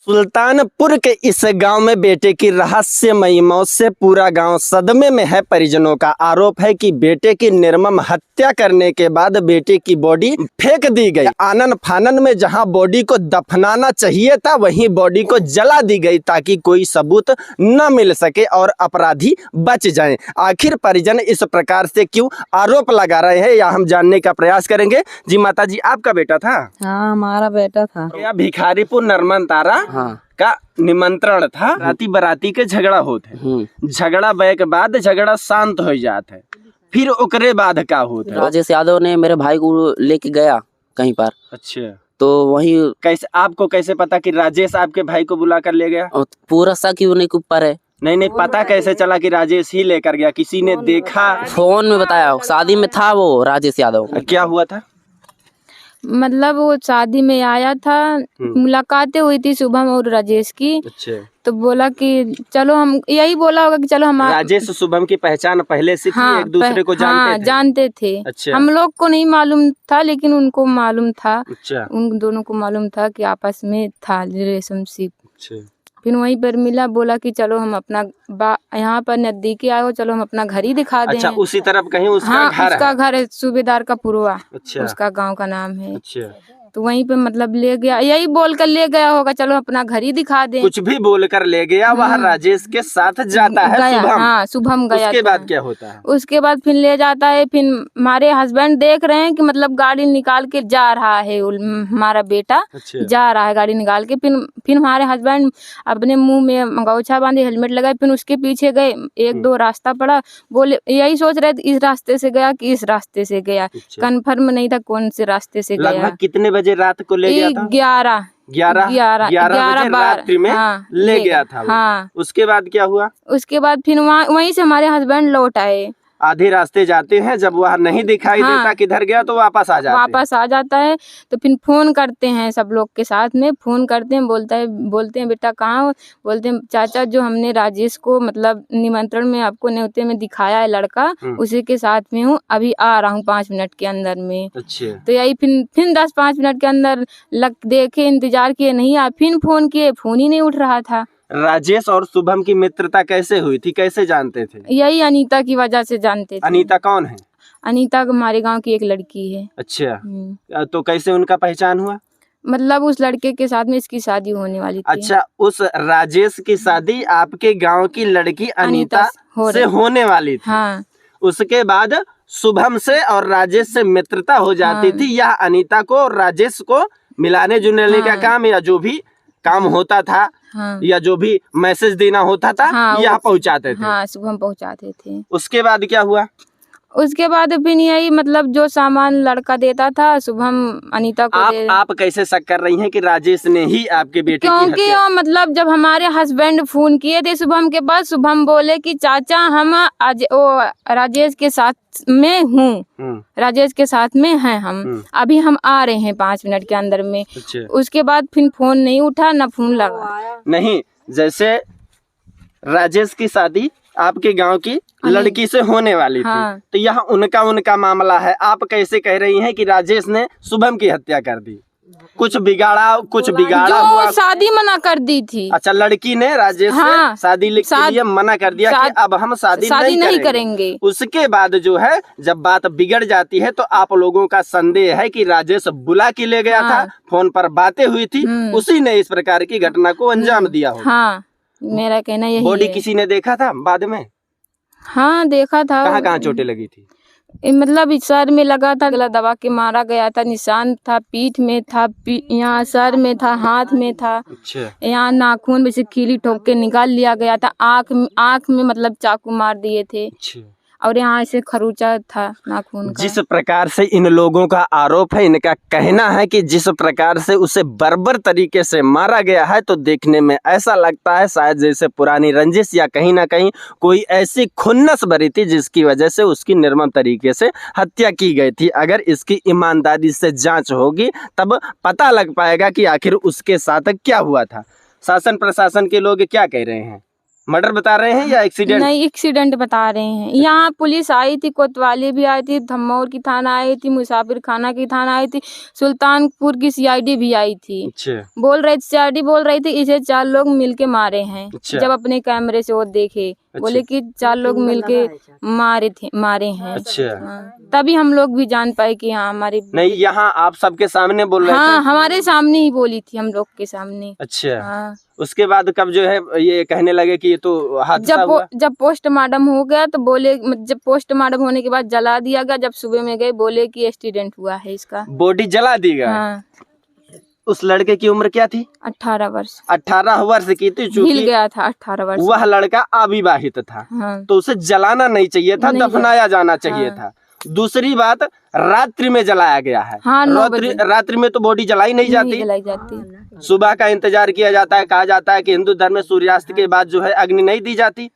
सुल्तानपुर के इस गांव में बेटे की रहस्यमयी मौत से पूरा गांव सदमे में है। परिजनों का आरोप है कि बेटे की निर्मम हत्या करने के बाद बेटे की बॉडी फेंक दी गई। आनन फानन में जहां बॉडी को दफनाना चाहिए था वहीं बॉडी को जला दी गई ताकि कोई सबूत न मिल सके और अपराधी बच जाएं। आखिर परिजन इस प्रकार से क्यों आरोप लगा रहे हैं या हम जानने का प्रयास करेंगे। जी माता जी, आपका बेटा था? हाँ, हमारा बेटा था। या भिखारीपुर नरमन तारा का निमंत्रण था, राती बराती के झगड़ा होते, झगड़ा बे के बाद झगड़ा शांत हो जाता है, फिर ओकरे बाद क्या होता है? राजेश यादव ने मेरे भाई को लेके गया कहीं पर। अच्छा, तो वही कैसे आपको कैसे पता कि राजेश आपके भाई को बुला कर ले गया? पूरा शक ही उन्हीं के ऊपर है। नहीं, पता कैसे चला कि राजेश ही लेकर गया? किसी ने देखा? फोन में बताया, शादी में था वो राजेश यादव। क्या हुआ था? मतलब वो शादी में आया था, मुलाकातें हुई थी शुभम और राजेश की। अच्छा, तो बोला कि चलो, हम यही बोला होगा कि चलो हम। राजेश शुभम की पहचान पहले से थी? हाँ, एक दूसरे को जानते थे? जानते थे। अच्छा। हम लोग को नहीं मालूम था लेकिन उनको मालूम था। अच्छा। उन दोनों को मालूम था कि आपस में था रिलेशनशिप। अच्छा। फिर वहीं पर मिला, बोला कि चलो हम अपना यहाँ पर नजदीकी आए हो, चलो हम अपना घर ही दिखा दें। अच्छा, उसी तरफ कहीं उसका हाँ, घर उसका है? घर है सूबेदार का पुरवा। अच्छा। उसका गांव का नाम है। अच्छा। तो वहीं पे मतलब ले गया, यही बोल कर ले गया होगा चलो अपना घर ही दिखा दें। कुछ भी बोलकर ले गया। वह राजेश के साथ जाता है गया, शुभम। हाँ, शुभम गया। उसके बाद क्या होता है? उसके बाद फिर ले जाता है। फिर हमारे हस्बैंड देख रहे हैं कि मतलब गाड़ी निकाल के जा रहा है हमारा बेटा। अच्छा। जा रहा है गाड़ी निकाल के। फिर हमारे हस्बैंड अपने मुंह में गौछा बांधे, हेलमेट लगाए, फिर उसके पीछे गए। एक दो रास्ता पड़ा, बोले यही सोच रहे थे इस रास्ते से गया कि इस रास्ते से गया। कंफर्म नहीं था कौन से रास्ते से गया। लगभग कितने बजे रात को ले गया था? 11 रात्रि में ले गया था वो। हाँ। उसके बाद क्या हुआ? उसके बाद फिर वहीं से हमारे हस्बैंड लौट आए। आधे रास्ते जाते हैं, जब वह नहीं दिखाई देता किधर गया तो वापस आ जाता है। तो फिर फोन करते हैं, सब लोग के साथ में फोन करते हैं। बोलते हैं बेटा कहाँ हो? बोलते हैं चाचा जो हमने राजेश को मतलब निमंत्रण में आपको न्योते में दिखाया है लड़का, उसी के साथ में हूँ, अभी आ रहा हूँ 5 मिनट के अंदर में। अच्छा। तो यही फिर 10-5 मिनट के अंदर देखे, इंतजार किए, नहीं आया। फिर फोन किए, फोन ही नहीं उठ रहा था। राजेश और शुभम की मित्रता कैसे हुई थी, कैसे जानते थे? यही अनीता की वजह से जानते थे। अनीता कौन है? अनीता हमारे गांव की एक लड़की है। अच्छा, तो कैसे उनका पहचान हुआ? मतलब उस लड़के के साथ में इसकी शादी होने वाली थी। अच्छा, उस राजेश की शादी आपके गांव की लड़की अनीता से होने वाली थी। हाँ। उसके बाद शुभम से और राजेश से मित्रता हो जाती थी। यह अनीता को और राजेश को मिलाने जुलाने का काम या जो भी काम होता था, या जो भी मैसेज देना होता था, यह पहुंचाते थे। हाँ, शुभम पहुंचाते थे। उसके बाद क्या हुआ? उसके बाद फिर यही मतलब जो सामान लड़का देता था शुभम अनीता को आप कैसे शक कर रही हैं कि राजेश ने ही आपके बेटे की हत्या? क्योंकि मतलब जब हमारे हस्बैंड फोन किए थे शुभम के पास, शुभम बोले कि चाचा हम राजेश के साथ में हूँ, राजेश के साथ में हैं हम, अभी हम आ रहे हैं 5 मिनट के अंदर में। उसके बाद फिर फोन नहीं उठा, ना फोन लगा। नहीं, जैसे राजेश की शादी आपके गांव की लड़की से होने वाली थी, तो यह उनका मामला है। आप कैसे कह रही हैं कि राजेश ने शुभम की हत्या कर दी? कुछ बिगाड़ा हुआ? शादी मना कर दी थी। अच्छा, लड़की ने राजेश से शादी के लिए मना कर दिया कि अब हम शादी नहीं करेंगे। उसके बाद जो है जब बात बिगड़ जाती है तो आप लोगों का संदेह है कि राजेश बुला के ले गया था, फोन पर बातें हुई थी, उसी ने इस प्रकार की घटना को अंजाम दिया हो। हाँ, मेरा कहना यही है। बॉडी किसी ने देखा था बाद में? हाँ, देखा था। कहाँ चोटें लगी थी? मतलब सर में लगा था, गला दबा के मारा गया था, निशान था, पीठ में था, यहाँ सर में था, हाथ में था। अच्छा। यहाँ नाखून में से कीली ठोक के निकाल लिया गया था। आँख में मतलब चाकू मार दिए थे। अच्छा। और यहाँ से खरूचा था नाखून का। जिस प्रकार से इन लोगों का आरोप है, इनका कहना है कि जिस प्रकार से उसे बर्बर तरीके से मारा गया है, तो देखने में ऐसा लगता है शायद जैसे पुरानी रंजिश या कहीं ना कहीं कोई ऐसी खुन्नस भरी थी जिसकी वजह से उसकी निर्मम तरीके से हत्या की गई थी। अगर इसकी ईमानदारी से जांच होगी तब पता लग पाएगा कि आखिर उसके साथ क्या हुआ था। शासन प्रशासन के लोग क्या कह रहे हैं? मर्डर बता रहे हैं या एक्सीडेंट? नहीं, एक्सीडेंट बता रहे हैं। यहाँ पुलिस आई थी, कोतवाली भी आई थी, धम्मौर की थाना आई थी, मुसाफिर खाना की थाना आई थी, सुल्तानपुर की सीआईडी भी आई थी। अच्छा सीआईडी बोल रही थी इसे 4 लोग मिलके मारे हैं। अच्छा। जब अपने कैमरे से वो देखे, बोले कि 4 लोग मिलके मारे हैं। अच्छा। हाँ, तभी हम लोग भी जान पाए कि हाँ हमारे नहीं, यहाँ आप सबके सामने बोल रहे हाँ थे? हमारे सामने ही बोली थी, हम लोग के सामने। अच्छा। हाँ, उसके बाद कब जो है ये कहने लगे कि ये तो हादसा हुआ? जब पोस्टमार्टम हो गया तो बोले, जब पोस्टमार्टम होने के बाद जला दिया गया। जब सुबह में गए बोले कि एक्सीडेंट हुआ है इसका। बॉडी जला दी गई। हाँ, उस लड़के की उम्र क्या थी? 18 वर्ष 18 वर्ष की थी। हिल चूंकि गया था 18 वर्ष। वह लड़का अविवाहित था, हाँ, तो उसे जलाना नहीं चाहिए था, नहीं दफनाया जाना चाहिए हाँ। था। दूसरी बात, रात्रि में जलाया गया है। हाँ, 9 बजे रात्रि में तो बॉडी जलाई नहीं जाती। जलाई जाती। सुबह का इंतजार किया जाता है। कहा जाता है कि हिंदू धर्म में सूर्यास्त के बाद जो है अग्नि नहीं दी जाती।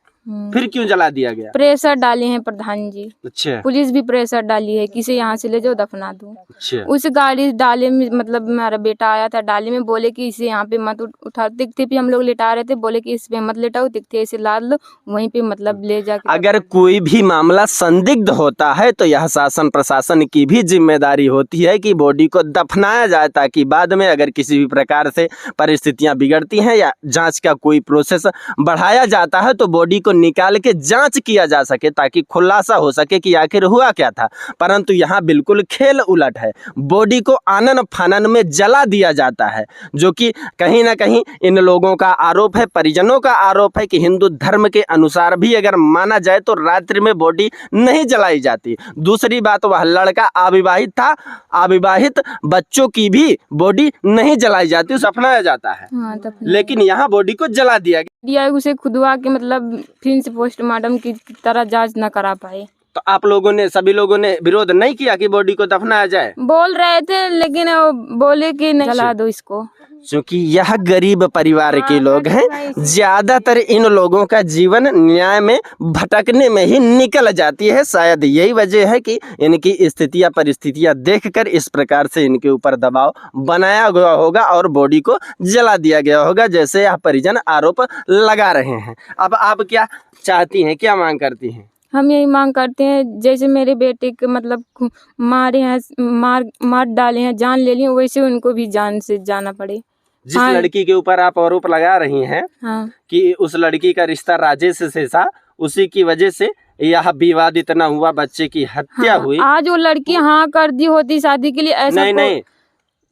फिर क्यों जला दिया गया? प्रेशर डाले हैं प्रधान जी। अच्छा पुलिस भी प्रेशर डाली है, किसे यहाँ से ले जाओ दफना दो। अच्छा। उस गाड़ी डाले में, मतलब मेरा बेटा आया था डाले में, बोले कि इसे यहाँ पे मत उठा। दिखते भी हम लोग लेटा रहे थे, बोले कि इस पे मत लेटाओ, दिखते इसे लाद लो, वहीं पे मतलब ले जाके। अगर कोई भी मामला संदिग्ध होता है तो यह शासन प्रशासन की भी जिम्मेदारी होती है कि बॉडी को दफनाया जाए, ताकि बाद में अगर किसी भी प्रकार से परिस्थितियां बिगड़ती हैं या जांच का कोई प्रोसेस बढ़ाया जाता है तो बॉडी को निकाल के जांच किया जा सके, ताकि खुलासा हो सके कि आखिर हुआ क्या था। परंतु यहाँ बिल्कुल खेल उलट है। बॉडी को आनन फानन में जला दिया जाता है, जो कि कहीं ना कहीं इन लोगों का आरोप है, परिजनों का आरोप है कि हिंदू धर्म के अनुसार भी अगर माना जाए तो रात्रि में बॉडी नहीं जलाई जाती। दूसरी बात, वह लड़का अविवाहित था, अविवाहित बच्चों की भी बॉडी नहीं जलाई जाती, दफनाया जाता है। हाँ, लेकिन यहाँ बॉडी को जला दिया दिया उसे खुदवा के, मतलब फिर से पोस्टमार्टम की तरह जांच न करा पाए। तो आप लोगों ने, सभी लोगों ने विरोध नहीं किया कि बॉडी को दफनाया जाए? बोल रहे थे, लेकिन वो बोले कि नहीं, जला दो इसको। क्योंकि यह गरीब परिवार के लोग हैं, ज्यादातर इन लोगों का जीवन न्याय में भटकने में ही निकल जाती है। शायद यही वजह है कि इनकी स्थितियां परिस्थितियां देखकर इस प्रकार से इनके ऊपर दबाव बनाया गया होगा और बॉडी को जला दिया गया होगा, जैसे यह परिजन आरोप लगा रहे हैं। अब आप क्या चाहती हैं, क्या मांग करती हैं? हम यही मांग करते हैं, जैसे मेरे बेटे के मतलब मारे हैं, मार डाले हैं, जान ले ली, वैसे उनको भी जान से जाना पड़े। जिस हाँ। लड़की के ऊपर आप आरोप लगा रही हैं हाँ, कि उस लड़की का रिश्ता राजेश से था, उसी की वजह से यह विवाद इतना हुआ, बच्चे की हत्या हाँ, हुई। आज वो लड़की हाँ कर दी होती शादी के लिए, ऐसा नहीं,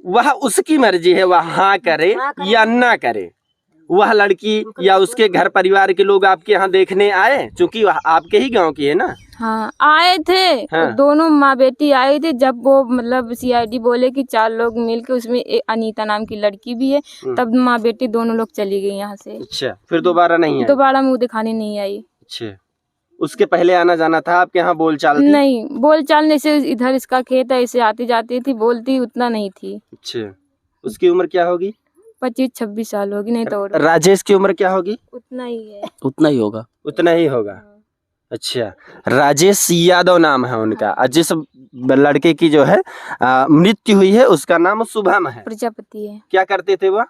वह उसकी मर्जी है, वह हाँ करे या ना करे। वह लड़की या उसके घर परिवार के लोग आपके यहाँ देखने आए, क्योंकि वह आपके ही गांव की है ना? हाँ, आए थे। हाँ। दोनों माँ बेटी आए थे। जब वो मतलब सीआईडी बोले कि 4 लोग मिलके, उसमें एक अनीता नाम की लड़की भी है, तब माँ बेटी दोनों लोग चली गई यहाँ से। अच्छा, फिर दोबारा नहीं आए? दोबारा मुंह दिखाने नहीं आई। अच्छा, उसके पहले आना जाना था आपके यहाँ? बोलचाल थी? नहीं, बोलचाल से इधर इसका खेत है, इसे आती जाती थी, बोलती उतना नहीं थी। अच्छा, उसकी उम्र क्या होगी? 25-26 साल होगी, नहीं तो और राजेश की उम्र क्या होगी? उतना ही है। उतना ही होगा। उतना ही होगा। अच्छा, राजेश यादव नाम है उनका। और जिस लड़के की जो है मृत्यु हुई है उसका नाम शुभम है। प्रजापति है। क्या करते थे वह?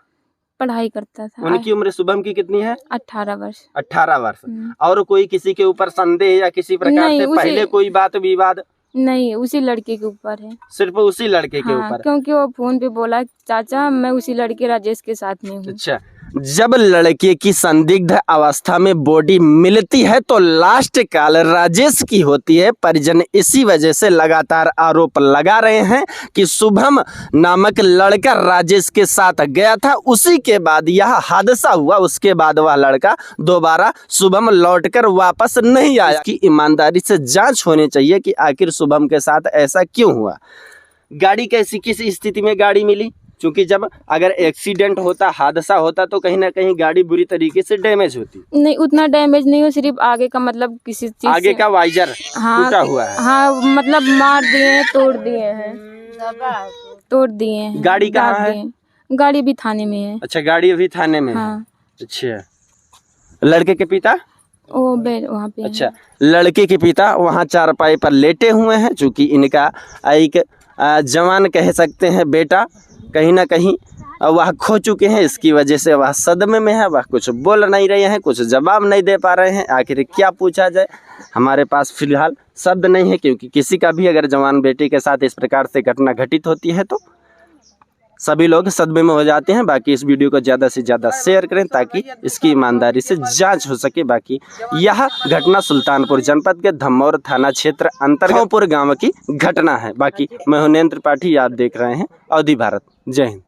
पढ़ाई करता था। उनकी उम्र शुभम की कितनी है? 18 वर्ष। 18 वर्ष। और कोई किसी के ऊपर संदेह या किसी प्रकार नहीं, से पहले कोई बात विवाद? नहीं, उसी लड़के के ऊपर है। सिर्फ उसी लड़के के हाँ, ऊपर? क्योंकि वो फोन पे बोला चाचा मैं उसी लड़के राजेश के साथ में हूँ। अच्छा, जब लड़के की संदिग्ध अवस्था में बॉडी मिलती है तो लास्ट कॉल राजेश की होती है। परिजन इसी वजह से लगातार आरोप लगा रहे हैं कि शुभम नामक लड़का राजेश के साथ गया था, उसी के बाद यह हादसा हुआ। उसके बाद वह लड़का दोबारा शुभम लौटकर वापस नहीं आया। इसकी ईमानदारी से जांच होनी चाहिए कि आखिर शुभम के साथ ऐसा क्यों हुआ। गाड़ी कैसी, किस स्थिति में गाड़ी मिली? क्योंकि जब अगर एक्सीडेंट होता, हादसा होता, तो कहीं ना कहीं गाड़ी बुरी तरीके से डैमेज होती। नहीं, उतना डैमेज नहीं हो, सिर्फ आगे का मतलब किसी चीज आगे का वाइजर टूटा हुआ है। हाँ, मतलब मार दिए हैं, तोड़ दिए हैं। गाड़ी कहाँ दाग है? दिए हैं। गाड़ी भी थाने में है। अच्छा, गाड़ी अभी थाने में है। हाँ। अच्छा, लड़के के पिता? ओ बेड वहाँ पे। अच्छा, लड़के के पिता वहाँ चारपाई पर लेटे हुए हैं। चूंकि इनका एक जवान कह सकते हैं बेटा कहीं ना कहीं और वह खो चुके हैं। इसकी वजह से वह सदमे में है, वह कुछ बोल नहीं रहे हैं, कुछ जवाब नहीं दे पा रहे हैं। आखिर क्या पूछा जाए, हमारे पास फिलहाल शब्द नहीं है, क्योंकि किसी का भी अगर जवान बेटे के साथ इस प्रकार से घटना घटित होती है तो सभी लोग सदमे में हो जाते हैं। बाकी इस वीडियो को ज़्यादा से ज़्यादा शेयर करें ताकि इसकी ईमानदारी से जांच हो सके। बाकी यह घटना सुल्तानपुर जनपद के धमौर थाना क्षेत्र अंतर्गतपुर गांव की घटना है। बाकी मैं हुनैन त्रिपाठी, आप देख रहे हैं अवधि भारत। जय हिंद।